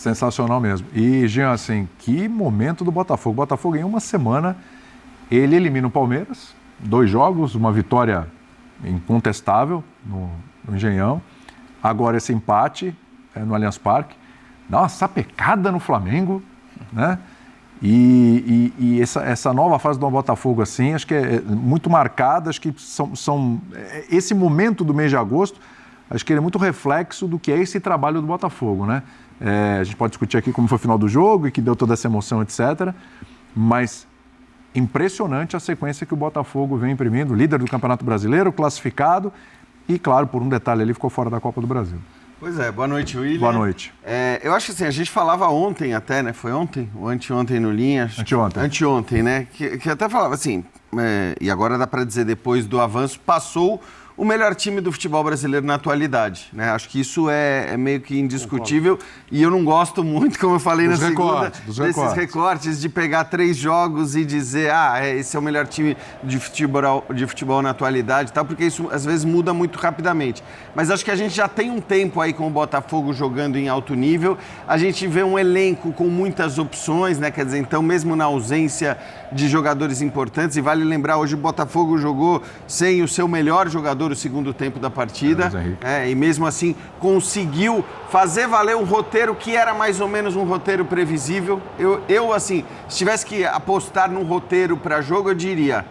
Sensacional mesmo. E, Jean, assim, que momento do Botafogo. O Botafogo, em uma semana, ele elimina o Palmeiras, 2 jogos, uma vitória incontestável no Engenhão. Agora esse empate no Allianz Parque. Dá uma sapecada no Flamengo, né? E essa nova fase do Botafogo, assim, acho que é muito marcada, acho que esse momento do mês de agosto, acho que ele é muito reflexo do que é esse trabalho do Botafogo, né? A gente pode discutir aqui como foi o final do jogo e que deu toda essa emoção, etc. Mas impressionante a sequência que o Botafogo vem imprimindo, líder do Campeonato Brasileiro, classificado e, claro, por um detalhe ali, ficou fora da Copa do Brasil. Pois é, boa noite, William. Boa noite. Eu acho que assim, a gente falava ontem até, né? Foi ontem? Ou anteontem no Linha? Anteontem. Anteontem, né? Que até falava assim, e agora dá para dizer, depois do avanço, passou o melhor time do futebol brasileiro na atualidade, né? Acho que isso é meio que indiscutível. E eu não gosto muito, como eu falei na segunda, desses recortes de pegar 3 jogos e dizer, esse é o melhor time de futebol na atualidade e tal, porque isso às vezes muda muito rapidamente. Mas acho que a gente já tem um tempo aí com o Botafogo jogando em alto nível, a gente vê um elenco com muitas opções, né? Quer dizer, então mesmo na ausência de jogadores importantes, e vale lembrar, hoje o Botafogo jogou sem o seu melhor jogador o segundo tempo da partida, e mesmo assim conseguiu fazer valer um roteiro que era mais ou menos um roteiro previsível. Eu assim, se tivesse que apostar num roteiro para jogo, eu diria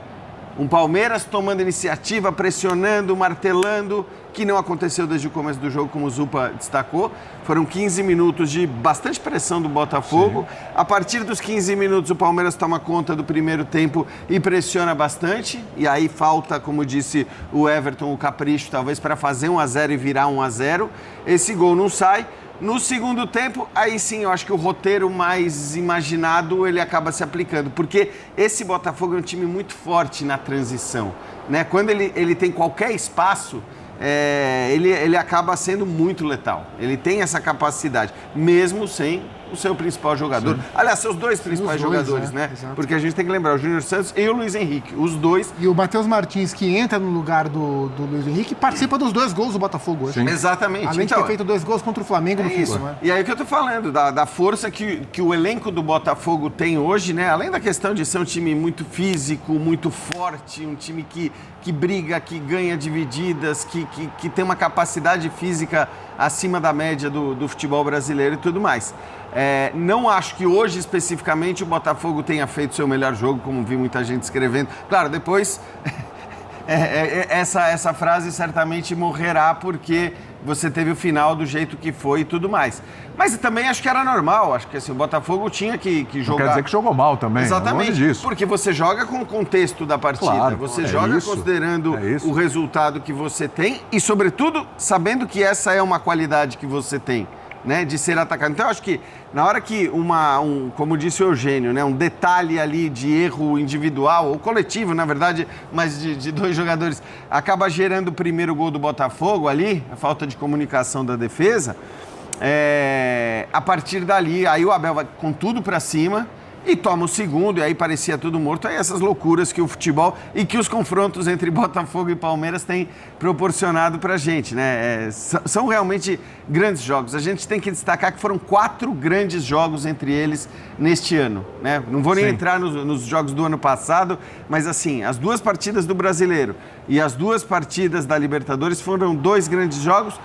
um Palmeiras tomando iniciativa, pressionando, martelando, que não aconteceu desde o começo do jogo, como o Zupa destacou. Foram 15 minutos de bastante pressão do Botafogo. Sim. A partir dos 15 minutos, o Palmeiras toma conta do primeiro tempo e pressiona bastante. E aí falta, como disse o Everton, o capricho, talvez, para fazer 1-0 e virar 1-0. Esse gol não sai. No segundo tempo, aí sim, eu acho que o roteiro mais imaginado, ele acaba se aplicando. Porque esse Botafogo é um time muito forte na transição, né? Quando ele tem qualquer espaço, ele acaba sendo muito letal. Ele tem essa capacidade, mesmo sem o seu principal jogador. Sim. Aliás, seus 2 principais jogadores, né? Exato. Porque a gente tem que lembrar, o Júnior Santos e o Luiz Henrique, os 2. E o Matheus Martins, que entra no lugar do Luiz Henrique, participa dos 2 gols do Botafogo hoje. Sim. Exatamente. Além de ter feito 2 gols contra o Flamengo no isso. Né? E aí o que eu tô falando, da força que o elenco do Botafogo tem hoje, né? Além da questão de ser um time muito físico, muito forte, um time que briga, que ganha divididas, que tem uma capacidade física acima da média do futebol brasileiro e tudo mais. Não acho que hoje, especificamente, o Botafogo tenha feito seu melhor jogo, como vi muita gente escrevendo. Claro, depois essa frase certamente morrerá porque você teve o final do jeito que foi e tudo mais. Mas também acho que era normal, acho que assim, o Botafogo tinha que jogar... Não quer dizer que jogou mal também, exatamente, longe disso. Porque você joga com o contexto da partida, claro, você joga isso, considerando o resultado que você tem e, sobretudo, sabendo que essa é uma qualidade que você tem, né, de ser atacado. Então, eu acho que na hora que como disse o Eugênio, né, um detalhe ali de erro individual, ou coletivo, na verdade, mas de 2 jogadores, acaba gerando o primeiro gol do Botafogo ali, a falta de comunicação da defesa, a partir dali, aí o Abel vai com tudo pra cima e toma o segundo, e aí parecia tudo morto. Aí essas loucuras que o futebol e que os confrontos entre Botafogo e Palmeiras têm proporcionado pra gente, né? São realmente grandes jogos. A gente tem que destacar que foram 4 grandes jogos entre eles neste ano, né? Não vou nem entrar nos jogos do ano passado, mas assim, as 2 partidas do Brasileiro e as 2 partidas da Libertadores foram 2 grandes jogos.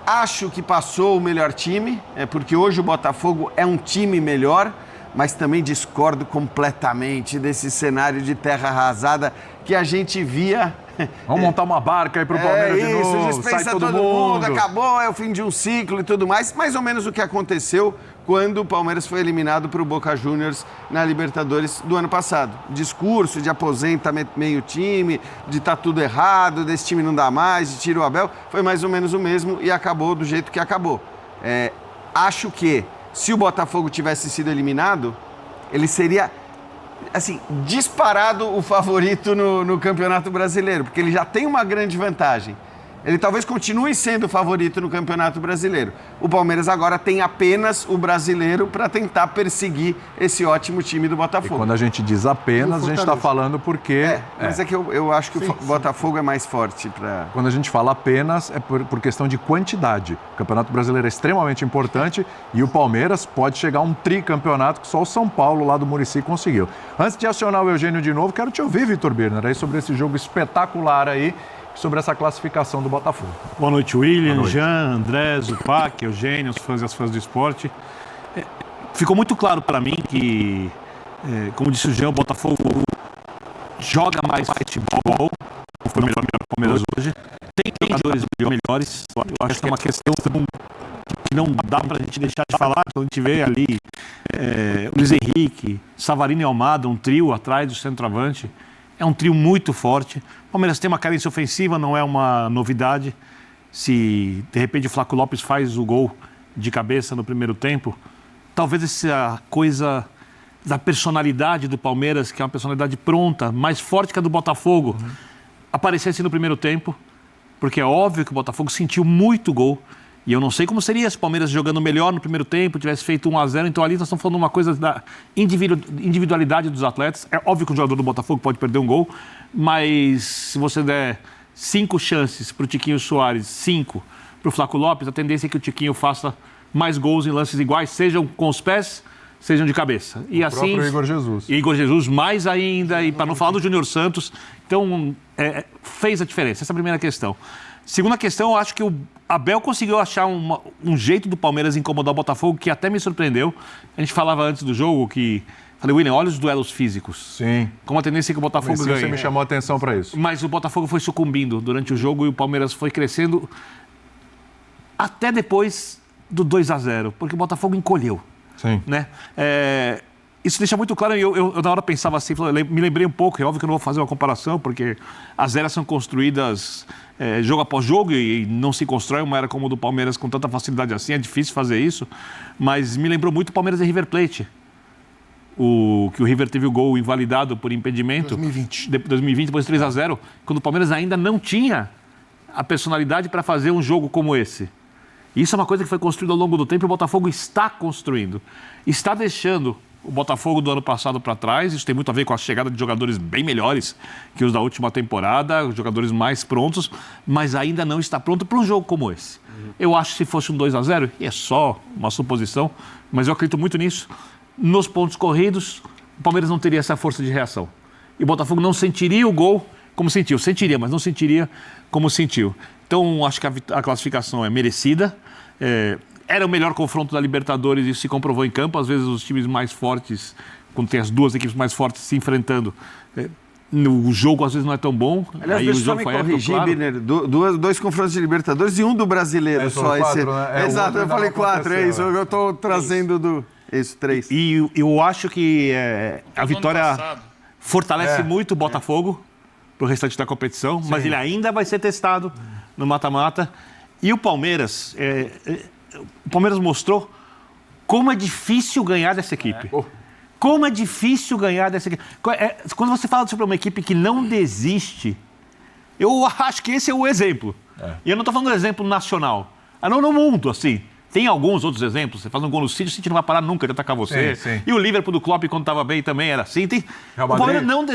Acho que passou o melhor time, porque hoje o Botafogo é um time melhor, mas também discordo completamente desse cenário de terra arrasada que a gente via. Vamos montar uma barca aí pro Palmeiras de novo, dispensa todo mundo, acabou, é o fim de um ciclo e tudo mais. Mais ou menos o que aconteceu quando o Palmeiras foi eliminado para o Boca Juniors na Libertadores do ano passado. Discurso de aposenta meio time, de tá tudo errado, desse time não dá mais, de tira o Abel, foi mais ou menos o mesmo e acabou do jeito que acabou. Acho que se o Botafogo tivesse sido eliminado, ele seria, assim, disparado o favorito no Campeonato Brasileiro, porque ele já tem uma grande vantagem, Ele talvez continue sendo o favorito no Campeonato Brasileiro. O Palmeiras agora tem apenas o brasileiro para tentar perseguir esse ótimo time do E Botafogo. quando a gente diz apenas, a gente está falando porque... Mas é que eu acho que o Botafogo é mais forte para... Quando a gente fala apenas, é por questão de quantidade. O Campeonato Brasileiro é extremamente importante e o Palmeiras pode chegar a um tricampeonato que só o São Paulo, lá do Muricy, conseguiu. Antes de acionar o Eugênio de novo, quero te ouvir, Vitor Birner, aí sobre esse jogo espetacular aí, sobre essa classificação do Botafogo. Boa noite, William, Jean, André, Zupac, Eugênio, os fãs e as fãs do esporte. Ficou muito claro para mim que, como disse o Jean, o Botafogo joga mais futebol, foi melhor que o Palmeiras hoje. Tem jogadores melhores, eu acho que é uma questão que não dá para a gente deixar de falar. Quando a gente vê ali o Luiz Henrique, Savarino e Almada, um trio atrás do centroavante, é um trio muito forte. O Palmeiras tem uma carência ofensiva, não é uma novidade. Se, de repente, o Flaco Lopes faz o gol de cabeça no primeiro tempo, talvez essa coisa da personalidade do Palmeiras, que é uma personalidade pronta, mais forte que a do Botafogo, aparecesse no primeiro tempo, porque é óbvio que o Botafogo sentiu muito gol. E eu não sei como seria se o Palmeiras jogando melhor no primeiro tempo, tivesse feito 1-0. Então ali nós estamos falando uma coisa da individualidade dos atletas. É óbvio que o jogador do Botafogo pode perder um gol, mas se você der 5 chances para o Tiquinho Soares, 5 para o Flaco Lopes, a tendência é que o Tiquinho faça mais gols em lances iguais, sejam com os pés, sejam de cabeça. E assim, próprio Igor Jesus. Igor Jesus mais ainda, e para não falar do Júnior Santos. Então, fez a diferença. Essa é a primeira questão. Segunda questão, eu acho que o Abel conseguiu achar um jeito do Palmeiras incomodar o Botafogo que até me surpreendeu. A gente falava antes do jogo que... Falei, William, olha os duelos físicos. Sim. Com a tendência que o Botafogo ganha. Você me chamou a atenção para isso. Mas o Botafogo foi sucumbindo durante o jogo e o Palmeiras foi crescendo até depois do 2-0, porque o Botafogo encolheu. Sim. Né? Isso deixa muito claro, eu na hora pensava assim, me lembrei um pouco, é óbvio que eu não vou fazer uma comparação, porque as eras são construídas jogo após jogo e não se constrói uma era como a do Palmeiras com tanta facilidade assim, é difícil fazer isso, mas me lembrou muito o Palmeiras e River Plate. Que o River teve o gol invalidado por impedimento. 2020. 2020, depois 3-0, quando o Palmeiras ainda não tinha a personalidade para fazer um jogo como esse. Isso é uma coisa que foi construída ao longo do tempo e o Botafogo está construindo. Está deixando o Botafogo do ano passado para trás. Isso tem muito a ver com a chegada de jogadores bem melhores que os da última temporada, os jogadores mais prontos, mas ainda não está pronto para um jogo como esse. Eu acho que se fosse um 2-0, e é só uma suposição, mas eu acredito muito nisso, nos pontos corridos, o Palmeiras não teria essa força de reação. E o Botafogo não sentiria o gol como sentiu. Sentiria, mas não sentiria como sentiu. Então, acho que a classificação é merecida. Era o melhor confronto da Libertadores, isso se comprovou em campo. Às vezes os times mais fortes, quando tem as duas equipes mais fortes se enfrentando, o jogo às vezes não é tão bom. Aliás, aí deixa o eu só jogo me foi corrigir, claro. Birner. Dois confrontos de Libertadores e um do brasileiro só. 4, né? Exato, eu falei 4, é isso. aconteceu, Eu estou trazendo do... Isso, 3. E eu acho que a vitória fortalece muito o Botafogo para o restante da competição, mas ele ainda vai ser testado no mata-mata. E o Palmeiras, o Palmeiras mostrou como é difícil ganhar dessa equipe. Como é difícil ganhar dessa equipe. Quando você fala sobre uma equipe que não desiste, eu acho que esse é o exemplo. E eu não estou falando do exemplo nacional. Não no mundo, assim. Tem alguns outros exemplos. Você faz um gol no City, o City não vai parar nunca de atacar você. Sim. E o Liverpool do Klopp, quando estava bem, também era assim. O Palmeiras não...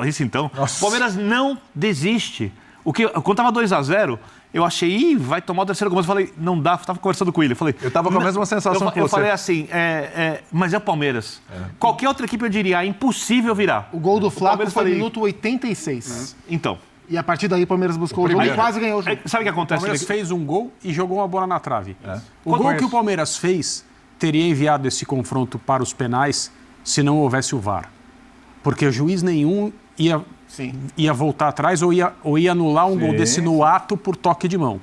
Isso então. O Palmeiras não desiste. Quando estava 2-0, eu achei, vai tomar o terceiro gol. Mas eu falei, não dá. Estava conversando com ele. Eu estava com a mesma sensação que você. Eu falei assim, mas é o Palmeiras. Qualquer outra equipe eu diria, é impossível virar. O gol do Flaco foi no falei... minuto 86. Então. E a partir daí o Palmeiras buscou o jogo e quase ganhou o jogo. Sabe o que O acontece? Palmeiras fez um gol e jogou uma bola na trave. O Quando gol isso? que o Palmeiras fez teria enviado esse confronto para os penais se não houvesse o VAR. Porque juiz nenhum ia voltar atrás ou ia anular um gol desse no ato por toque de mão.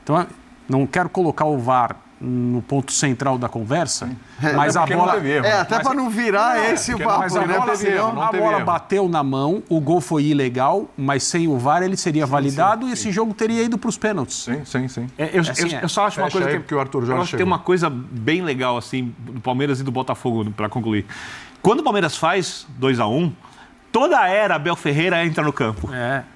Então, não quero colocar o VAR no ponto central da conversa, mas a bola... até para não virar esse o papo, Mas a né? bola bateu na mão, o gol foi ilegal, mas sem o VAR ele seria validado e esse jogo teria ido para os pênaltis. Sim. Eu só acho uma coisa que o Arthur Jorge eu acho que tem uma coisa bem legal assim do Palmeiras e do Botafogo para concluir. Quando o Palmeiras faz 2-1, toda a era Abel Ferreira entra no campo.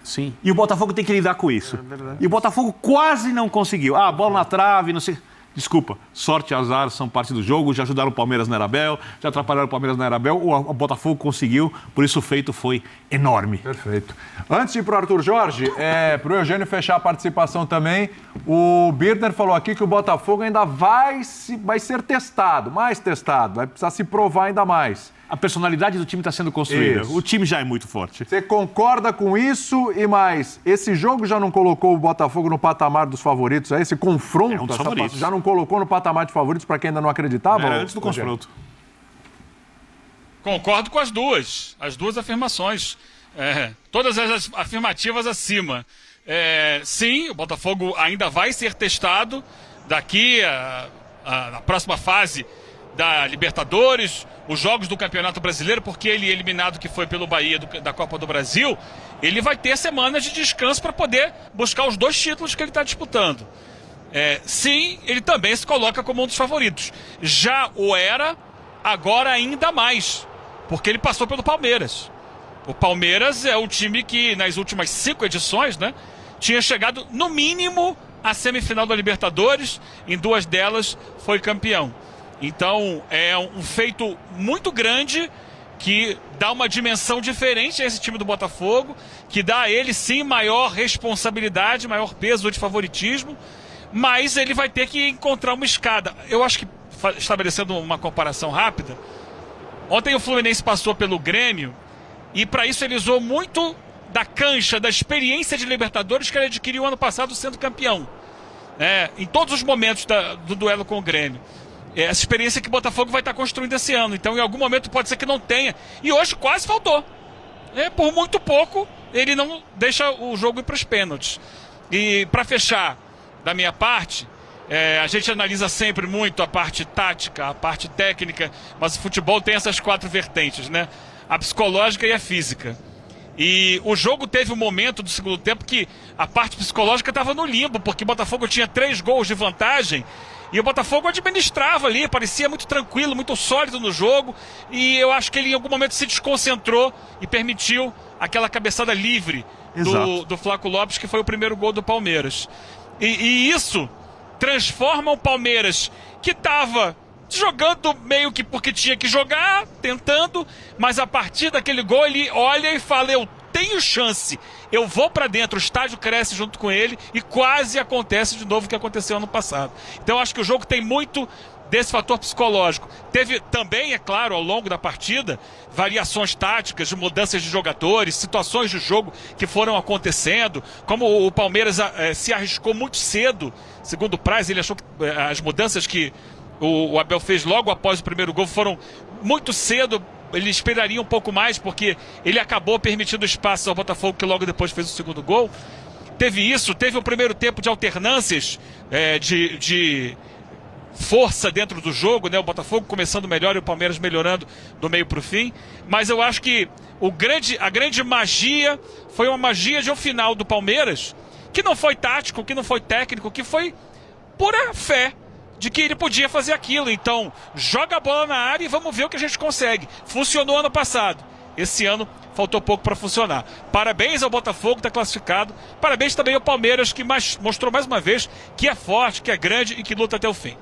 Sim. E o Botafogo tem que lidar com isso. E o Botafogo quase não conseguiu. Ah, bola na trave, não sei... Desculpa, sorte e azar são parte do jogo, já ajudaram o Palmeiras na Arabel, já atrapalharam o Palmeiras na Arabel, o Botafogo conseguiu, por isso o feito foi enorme. Perfeito. Antes de ir para o Arthur Jorge, para o Eugênio fechar a participação também, o Birner falou aqui que o Botafogo ainda vai ser testado, mais testado, vai precisar se provar ainda mais. A personalidade do time está sendo construída. Isso. O time já é muito forte. Você concorda com isso e mais? Esse jogo já não colocou o Botafogo no patamar dos favoritos? Esse confronto dos favoritos. já não colocou no patamar de favoritos para quem ainda não acreditava? Era antes do confronto. Concordo com as duas afirmações. Todas as afirmativas acima. Sim, o Botafogo ainda vai ser testado daqui à próxima fase da Libertadores, os jogos do Campeonato Brasileiro, porque ele, eliminado que foi pelo Bahia da Copa do Brasil, ele vai ter semanas de descanso para poder buscar os 2 títulos que ele está disputando. Sim, ele também se coloca como um dos favoritos. Já o era, agora ainda mais, porque ele passou pelo Palmeiras. O Palmeiras é o time que, nas últimas 5 edições, né, tinha chegado, no mínimo, à semifinal da Libertadores, em 2 delas foi campeão. Então, é um feito muito grande que dá uma dimensão diferente a esse time do Botafogo, que dá a ele, sim, maior responsabilidade, maior peso de favoritismo, mas ele vai ter que encontrar uma escada. Eu acho que, estabelecendo uma comparação rápida, ontem o Fluminense passou pelo Grêmio e, para isso, ele usou muito da cancha, da experiência de Libertadores que ele adquiriu ano passado sendo campeão. Em todos os momentos do duelo com o Grêmio. Essa experiência que o Botafogo vai estar construindo esse ano. Então, em algum momento, pode ser que não tenha. E hoje quase faltou. Por muito pouco, ele não deixa o jogo ir para os pênaltis. E, para fechar, da minha parte, a gente analisa sempre muito a parte tática, a parte técnica, mas o futebol tem essas 4 vertentes, né? A psicológica e a física. E o jogo teve um momento do segundo tempo que a parte psicológica estava no limbo, porque o Botafogo tinha 3 gols de vantagem e o Botafogo administrava ali, parecia muito tranquilo, muito sólido no jogo, e eu acho que ele em algum momento se desconcentrou e permitiu aquela cabeçada livre do Flaco Lopes, que foi o primeiro gol do Palmeiras. E isso transforma o Palmeiras, que estava jogando meio que porque tinha que jogar, tentando, mas a partir daquele gol ele olha e fala: eu tenho chance, eu vou para dentro, o estádio cresce junto com ele e quase acontece de novo o que aconteceu ano passado. Então eu acho que o jogo tem muito desse fator psicológico. Teve também, é claro, ao longo da partida, variações táticas, de mudanças de jogadores, situações de jogo que foram acontecendo, como o Palmeiras se arriscou muito cedo, segundo o Praz, ele achou que as mudanças que o Abel fez logo após o primeiro gol foram muito cedo. Ele esperaria um pouco mais, porque ele acabou permitindo espaço ao Botafogo, que logo depois fez o segundo gol. Teve isso, teve o primeiro tempo de alternâncias de força dentro do jogo, né? O Botafogo começando melhor e o Palmeiras melhorando do meio para o fim. Mas eu acho que a grande magia foi uma magia de um final do Palmeiras, que não foi tático, que não foi técnico, que foi pura fé de que ele podia fazer aquilo. Então, joga a bola na área e vamos ver o que a gente consegue. Funcionou ano passado. Esse ano faltou pouco para funcionar. Parabéns ao Botafogo, que está classificado. Parabéns também ao Palmeiras, que mostrou mais uma vez que é forte, que é grande e que luta até o fim.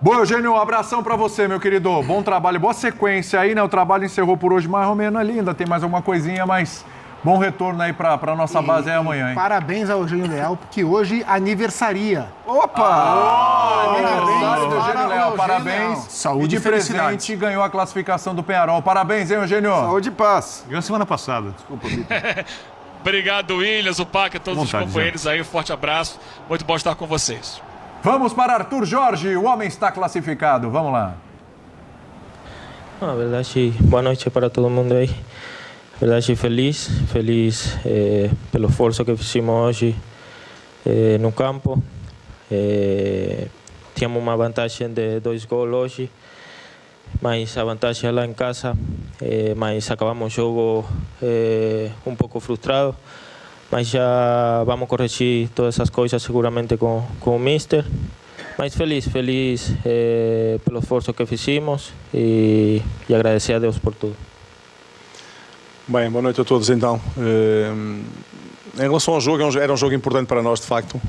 Boa, Eugênio, um abração para você, meu querido. Bom trabalho, boa sequência aí, né? O trabalho encerrou por hoje mais ou menos ali. Ainda tem mais alguma coisinha, mas bom retorno aí para nossa base aí amanhã, hein? Parabéns ao Eugênio Leal, porque hoje aniversaria. Opa! Aniversário do Eugênio Leal, parabéns. Saúde e e felicidade. presente ganhou a classificação do Penharol. Parabéns, hein, Eugênio? Saúde e paz. Ganhou semana passada. Desculpa, Vitor. Obrigado, Williams, o Paca, todos os companheiros aí. Um forte abraço. Muito bom estar com vocês. Vamos para Arthur Jorge, o homem está classificado. Vamos lá. Na verdade, boa noite para todo mundo aí. Na verdade, feliz pelo esforço que fizemos hoje no campo. Tínhamos uma vantagem de 2 gols hoje, mas a vantagem é lá em casa. Mas acabamos o jogo um pouco frustrado. Mas já vamos corrigir todas essas coisas seguramente com o Mister. Mas feliz pelo esforço que fizemos e agradecer a Deus por tudo. Bem, boa noite a todos então. Em relação ao jogo, era um jogo importante para nós, de facto,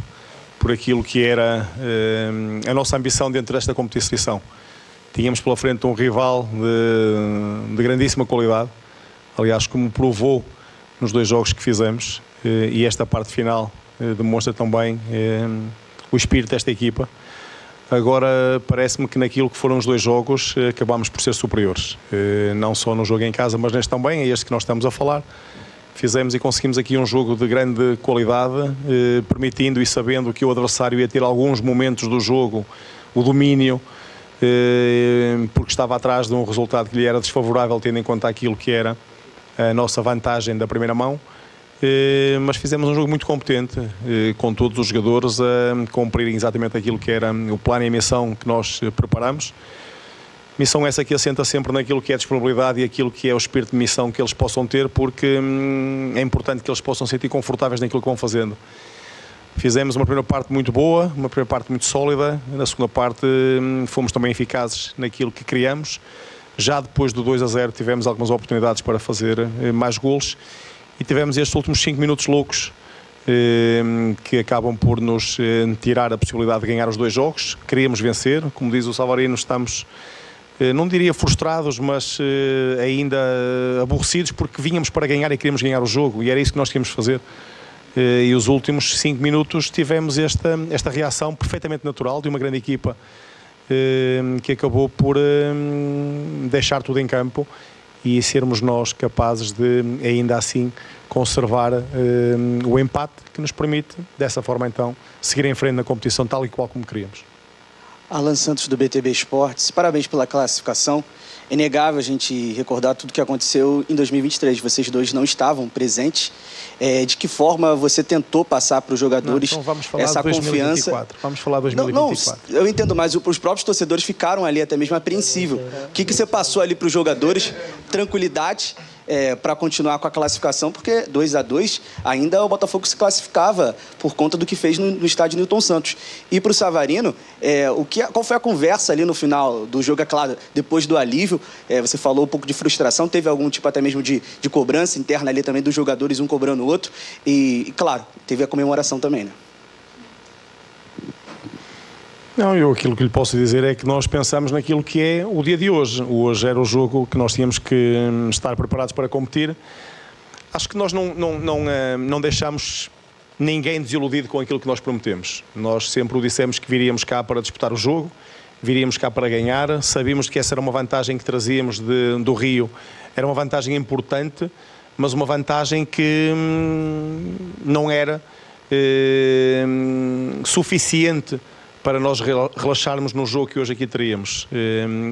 por aquilo que era a nossa ambição dentro desta competição. Tínhamos pela frente um rival de grandíssima qualidade, aliás, como provou nos 2 jogos que fizemos, e esta parte final demonstra também o espírito desta equipa. Agora, parece-me que naquilo que foram os 2 jogos, acabámos por ser superiores. Não só no jogo em casa, mas neste também, é este que nós estamos a falar. Fizemos e conseguimos aqui um jogo de grande qualidade, permitindo e sabendo que o adversário ia ter alguns momentos do jogo, o domínio, porque estava atrás de um resultado que lhe era desfavorável, tendo em conta aquilo que era a nossa vantagem da primeira mão. Mas fizemos um jogo muito competente, com todos os jogadores a cumprirem exatamente aquilo que era o plano e a missão que nós preparamos. Missão essa que assenta sempre naquilo que é a disponibilidade e aquilo que é o espírito de missão que eles possam ter, porque é importante que eles possam se sentir confortáveis naquilo que vão fazendo. Fizemos uma primeira parte muito boa, uma primeira parte muito sólida. Na segunda parte fomos também eficazes naquilo que criamos. Já depois do 2-0 tivemos algumas oportunidades para fazer mais golos e tivemos estes últimos 5 minutos loucos que acabam por nos tirar a possibilidade de ganhar os 2 jogos. Queríamos vencer, como diz o Savarino, estamos... não diria frustrados, mas ainda aborrecidos, porque vínhamos para ganhar e queríamos ganhar o jogo, e era isso que nós queríamos fazer. E os últimos 5 minutos tivemos esta reação perfeitamente natural de uma grande equipa que acabou por deixar tudo em campo e sermos nós capazes de, ainda assim, conservar o empate que nos permite, dessa forma então, seguir em frente na competição tal e qual como queríamos. Alan Santos, do BTB Esportes, parabéns pela classificação. É inegável a gente recordar tudo o que aconteceu em 2023. Vocês dois não estavam presentes. De que forma você tentou passar para os jogadores então vamos falar essa de 2024. confiança? Vamos falar de 2024. Não, eu entendo, mas os próprios torcedores ficaram ali até mesmo apreensivos. O que você passou ali para os jogadores? Tranquilidade para continuar com a classificação, porque 2-2 ainda o Botafogo se classificava por conta do que fez no estádio Newton Santos. E para o Savarino, qual foi a conversa ali no final do jogo? É claro, depois do alívio, você falou um pouco de frustração, teve algum tipo até mesmo de cobrança interna ali também dos jogadores, um cobrando o outro, e claro, teve a comemoração também, né? Não, aquilo que lhe posso dizer é que nós pensamos naquilo que é o dia de hoje. Hoje era o jogo que nós tínhamos que estar preparados para competir. Acho que nós não deixamos ninguém desiludido com aquilo que nós prometemos. Nós sempre o dissemos que viríamos cá para disputar o jogo, viríamos cá para ganhar. Sabíamos que essa era uma vantagem que trazíamos do Rio. Era uma vantagem importante, mas uma vantagem que não era suficiente para nós relaxarmos no jogo que hoje aqui teríamos.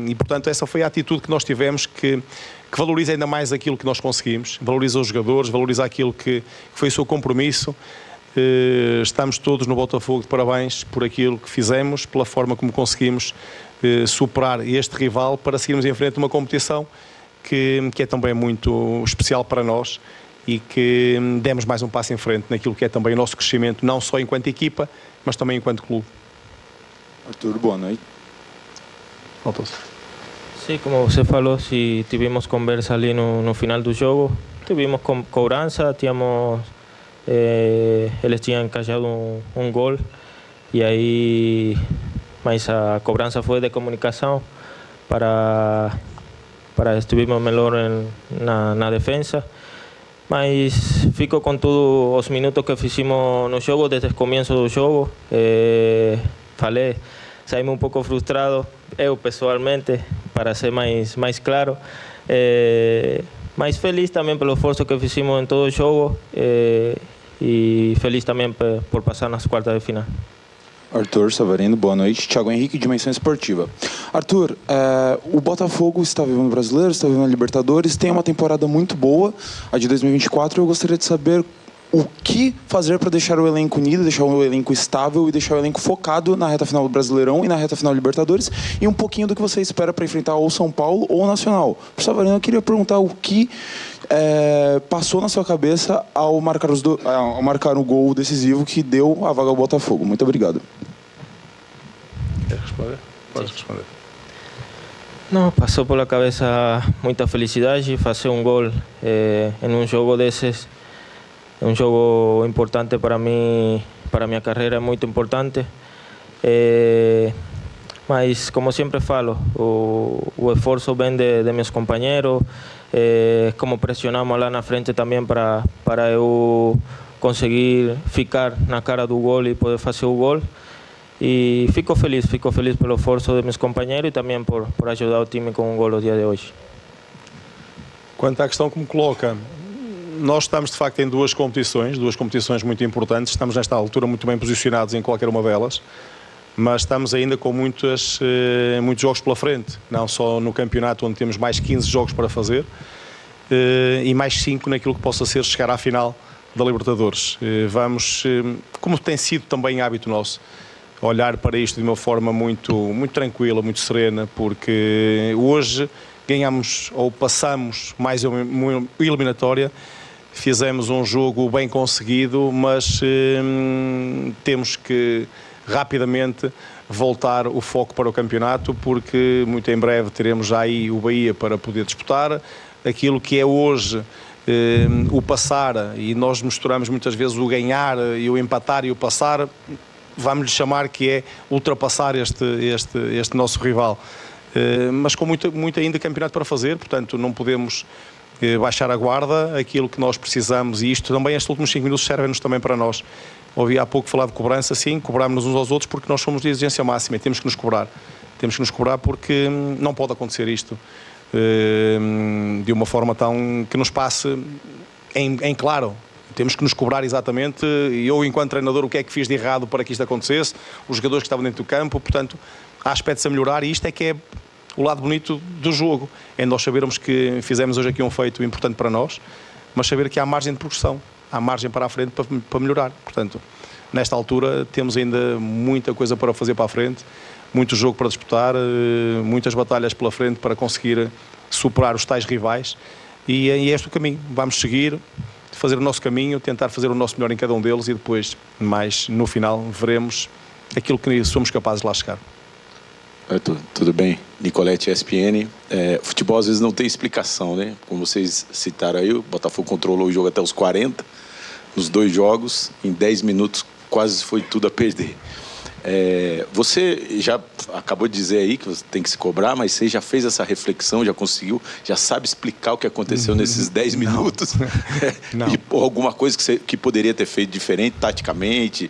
E, portanto, essa foi a atitude que nós tivemos, que valoriza ainda mais aquilo que nós conseguimos, valoriza os jogadores, valoriza aquilo que foi o seu compromisso. Estamos todos no Botafogo de parabéns por aquilo que fizemos, pela forma como conseguimos superar este rival para seguirmos em frente uma competição que é também muito especial para nós e que demos mais um passo em frente naquilo que é também o nosso crescimento, não só enquanto equipa, mas também enquanto clube. Arthur, boa noite. Faltou-se. Sí, como você falou, si tivemos conversa ali no final do jogo, tivemos cobrança, eles tinham encajado um gol e aí, mas a cobrança foi de comunicação para estivemos melhor na defesa, mas fico com tudo os minutos que fizemos no jogo, desde o começo do jogo. Falei, saímos um pouco frustrados, eu pessoalmente, para ser mais claro, mas feliz também pelo esforço que fizemos em todo o jogo e feliz também por passar nas quartas de final. Arthur, Savarino, boa noite. Thiago Henrique, Dimensão Esportiva. Arthur, o Botafogo está vivendo no Brasileiro, está vivendo na Libertadores, tem uma temporada muito boa, a de 2024. Eu gostaria de saber o que fazer para deixar o elenco unido, deixar o elenco estável e deixar o elenco focado na reta final do Brasileirão e na reta final do Libertadores, e um pouquinho do que você espera para enfrentar ou São Paulo ou o Nacional. Por Savarino, eu queria perguntar o que passou na sua cabeça ao marcar o gol decisivo que deu a vaga ao Botafogo. Muito obrigado. Quer responder? Pode responder. Não, passou pela cabeça muita felicidade, fazer gol em jogo desses. É jogo importante para mim, para minha carreira é muito importante. Mas, como sempre falo, o esforço vem de meus companheiros, como pressionamos lá na frente também para eu conseguir ficar na cara do gol e poder fazer o gol. E fico feliz pelo esforço de meus companheiros e também por ajudar o time com um gol no dia de hoje. Quanto à questão que me coloca, nós estamos de facto em duas competições muito importantes, estamos nesta altura muito bem posicionados em qualquer uma delas, mas estamos ainda com muitos jogos pela frente, não só no campeonato onde temos mais 15 jogos para fazer e mais 5 naquilo que possa ser chegar à final da Libertadores. Vamos, como tem sido também hábito nosso, olhar para isto de uma forma muito tranquila, muito serena, porque hoje ganhamos ou passamos mais uma eliminatória, fizemos um jogo bem conseguido, mas temos que rapidamente voltar o foco para o campeonato, porque muito em breve teremos já aí o Bahia para poder disputar. Aquilo que é hoje o passar, e nós misturamos muitas vezes o ganhar e o empatar e o passar, vamos-lhe chamar que é ultrapassar este nosso rival. Mas com muito ainda campeonato para fazer, portanto não podemos baixar a guarda. Aquilo que nós precisamos, e isto também, estes últimos 5 minutos servem-nos também para nós. Ouvi há pouco falar de cobrança, sim, cobramos-nos uns aos outros porque nós somos de exigência máxima e temos que nos cobrar. Temos que nos cobrar porque não pode acontecer isto de uma forma tão que nos passe em claro. Temos que nos cobrar exatamente, e eu enquanto treinador o que é que fiz de errado para que isto acontecesse, os jogadores que estavam dentro do campo, portanto há aspectos a melhorar e isto é que é o lado bonito do jogo, é nós sabermos que fizemos hoje aqui um feito importante para nós, mas saber que há margem de progressão, há margem para a frente para melhorar. Portanto, nesta altura temos ainda muita coisa para fazer para a frente, muito jogo para disputar, muitas batalhas pela frente para conseguir superar os tais rivais e é este o caminho. Vamos seguir, fazer o nosso caminho, tentar fazer o nosso melhor em cada um deles e depois, mais no final, veremos aquilo que somos capazes de lá chegar. Tudo bem, Nicolete, ESPN. Futebol às vezes não tem explicação, né? Como vocês citaram aí, o Botafogo controlou o jogo até os 40, nos 2 jogos, em 10 minutos quase foi tudo a perder. Você já acabou de dizer aí que você tem que se cobrar, mas você já fez essa reflexão, já conseguiu, já sabe explicar o que aconteceu nesses 10 minutos? Não. E alguma coisa que poderia ter feito diferente, taticamente,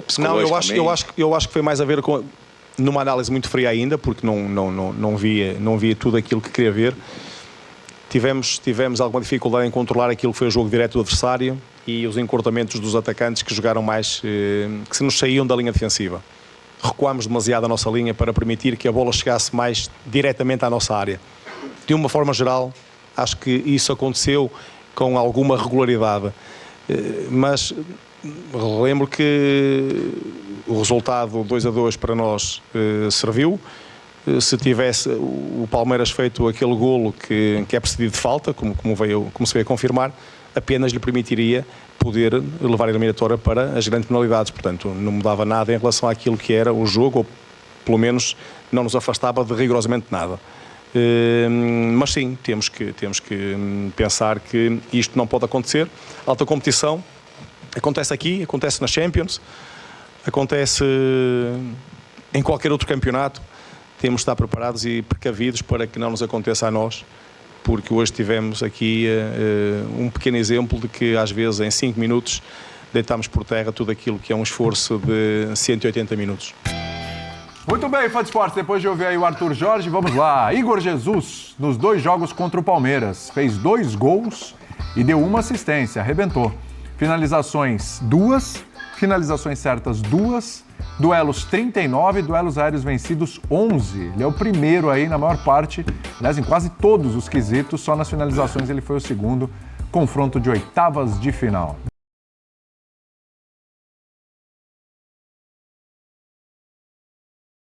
psicologicamente? Não, eu acho que foi mais a ver com numa análise muito fria ainda, porque não via tudo aquilo que queria ver. Tivemos alguma dificuldade em controlar aquilo que foi o jogo direto do adversário e os encurtamentos dos atacantes que jogaram mais, que se nos saíam da linha defensiva. Recuámos demasiado a nossa linha para permitir que a bola chegasse mais diretamente à nossa área. De uma forma geral, acho que isso aconteceu com alguma regularidade, mas lembro que o resultado 2-2 para nós serviu. Se tivesse o Palmeiras feito aquele golo que é precedido de falta, como se veio a confirmar, apenas lhe permitiria poder levar a eliminatória para as grandes penalidades. Portanto, não mudava nada em relação àquilo que era o jogo, ou pelo menos não nos afastava de rigorosamente nada. Mas sim, temos que pensar que isto não pode acontecer. Alta competição acontece aqui, acontece na Champions, acontece em qualquer outro campeonato. Temos de estar preparados e precavidos para que não nos aconteça a nós, porque hoje tivemos aqui um pequeno exemplo de que às vezes em 5 minutos deitamos por terra tudo aquilo que é um esforço de 180 minutos. Muito bem, fã de esporte, depois de ouvir aí o Arthur Jorge, vamos lá. Igor Jesus, nos 2 jogos contra o Palmeiras, fez 2 gols e deu 1 assistência, arrebentou. Finalizações 2, finalizações certas 2, duelos 39, duelos aéreos vencidos 11. Ele é o primeiro aí na maior parte, aliás, em quase todos os quesitos, só nas finalizações ele foi o segundo. Confronto de 8ª de final.